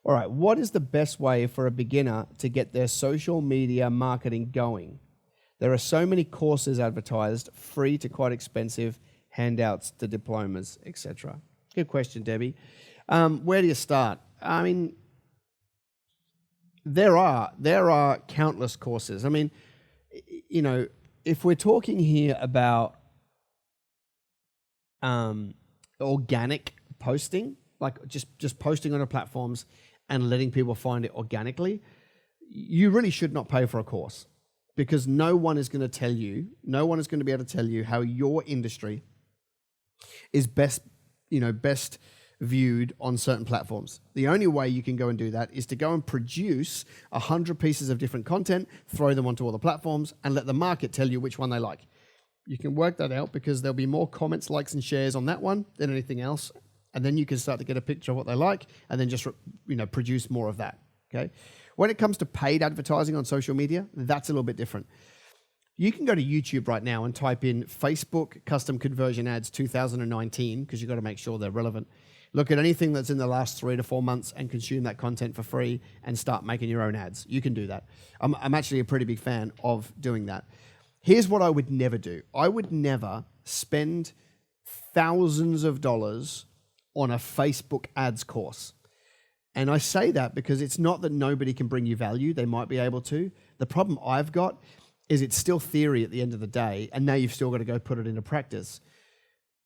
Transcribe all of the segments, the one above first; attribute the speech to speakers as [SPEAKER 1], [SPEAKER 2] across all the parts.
[SPEAKER 1] All right, what is the best way for a beginner to get their social media marketing going? There are so many courses advertised, free to quite expensive, handouts to diplomas, etc. Good question, Debbie. Where do you start? I mean, there are countless courses. I mean, you know, if we're talking here about organic posting, like just posting on our platforms and letting people find it organically, you really should not pay for a course, because no one is going to be able to tell you how your industry is best viewed on certain platforms. The only way you can go and do that is to go and produce 100 pieces of different content, throw them onto all the platforms, and let the market tell you which one they like. You can work that out because there'll be more comments, likes, and shares on that one than anything else. And then you can start to get a picture of what they like, and then just produce more of that. Okay. When it comes to paid advertising on social media, that's a little bit different. You can go to YouTube right now and type in Facebook custom conversion ads 2019, because you've got to make sure they're relevant. Look at anything that's in the last 3 to 4 months and consume that content for free and start making your own ads. You can do that. I'm actually a pretty big fan of doing that. Here's what I would never do. I would never spend thousands of dollars on a Facebook ads course. And I say that because it's not that nobody can bring you value. They might be able to. The problem I've got is it's still theory at the end of the day, and now you've still got to go put it into practice.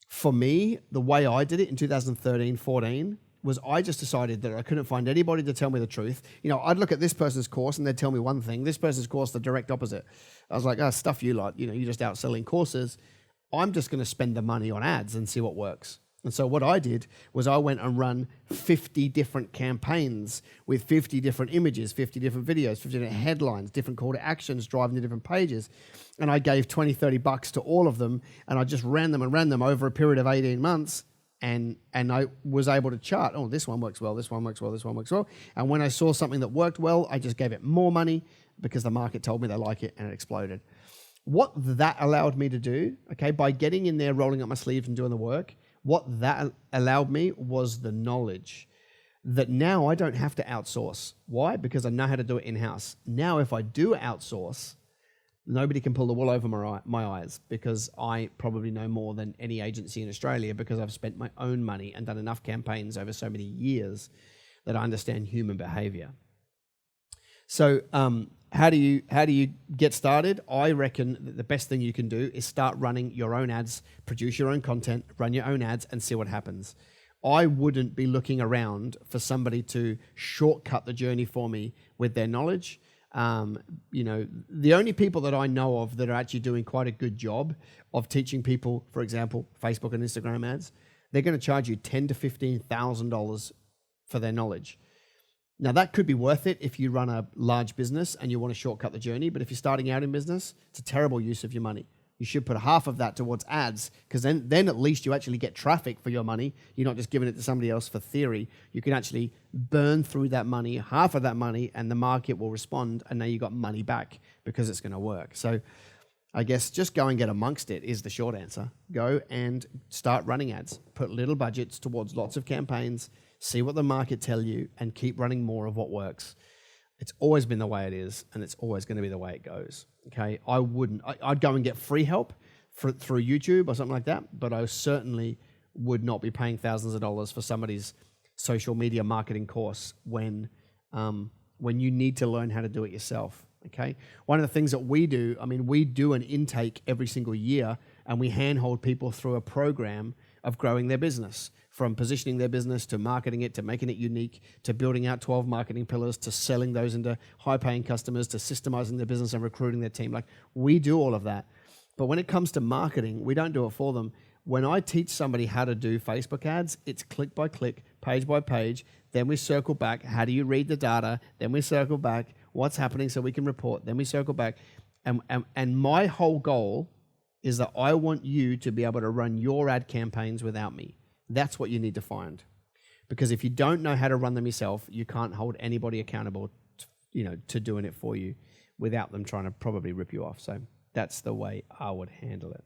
[SPEAKER 1] For me, the way I did it in 2013, 14, was I just decided that I couldn't find anybody to tell me the truth. I'd look at this person's course and they'd tell me one thing. This person's course, the direct opposite. I was like, stuff you lot. You're just out selling courses. I'm just going to spend the money on ads and see what works. And so what I did was I went and run 50 different campaigns with 50 different images, 50 different videos, 50 different headlines, different call to actions, driving to different pages. And I gave $20, $30 to all of them. And I just ran them over a period of 18 months. And I was able to chart, this one works well, this one works well, this one works well. And when I saw something that worked well, I just gave it more money because the market told me they like it, and it exploded. What that allowed me to do, by getting in there, rolling up my sleeves and doing the work, what that allowed me was the knowledge that now I don't have to outsource. Why? Because I know how to do it in-house. Now, if I do outsource, nobody can pull the wool over my eyes, because I probably know more than any agency in Australia, because I've spent my own money and done enough campaigns over so many years that I understand human behavior. So how do you get started? I reckon that the best thing you can do is start running your own ads, produce your own content, run your own ads, and see what happens. I wouldn't be looking around for somebody to shortcut the journey for me with their knowledge. The only people that I know of that are actually doing quite a good job of teaching people, for example, Facebook and Instagram ads, they're going to charge you $10,000 to $15,000 for their knowledge. Now, that could be worth it if you run a large business and you want to shortcut the journey. But if you're starting out in business, it's a terrible use of your money. You should put half of that towards ads, because then at least you actually get traffic for your money. You're not just giving it to somebody else for theory. You can actually burn through that money, half of that money, and the market will respond. And now you got money back because it's going to work. So I guess just go and get amongst it is the short answer. Go and start running ads. Put little budgets towards lots of campaigns. See what the market tell you, and keep running more of what works. It's always been the way it is, and it's always going to be the way it goes. Okay, I'd go and get free help through YouTube or something like that, but I certainly would not be paying thousands of dollars for somebody's social media marketing course when you need to learn how to do it yourself. Okay, one of the things that we do an intake every single year, and we handhold people through a program of growing their business, from positioning their business to marketing it, to making it unique, to building out 12 marketing pillars, to selling those into high-paying customers, to systemizing their business and recruiting their team. Like, we do all of that. But when it comes to marketing, we don't do it for them. When I teach somebody how to do Facebook ads, it's click by click, page by page. Then we circle back. How do you read the data? Then we circle back. What's happening so we can report? Then we circle back. And my whole goal is that I want you to be able to run your ad campaigns without me. That's what you need to find. Because if you don't know how to run them yourself, you can't hold anybody accountable to doing it for you without them trying to probably rip you off. So that's the way I would handle it.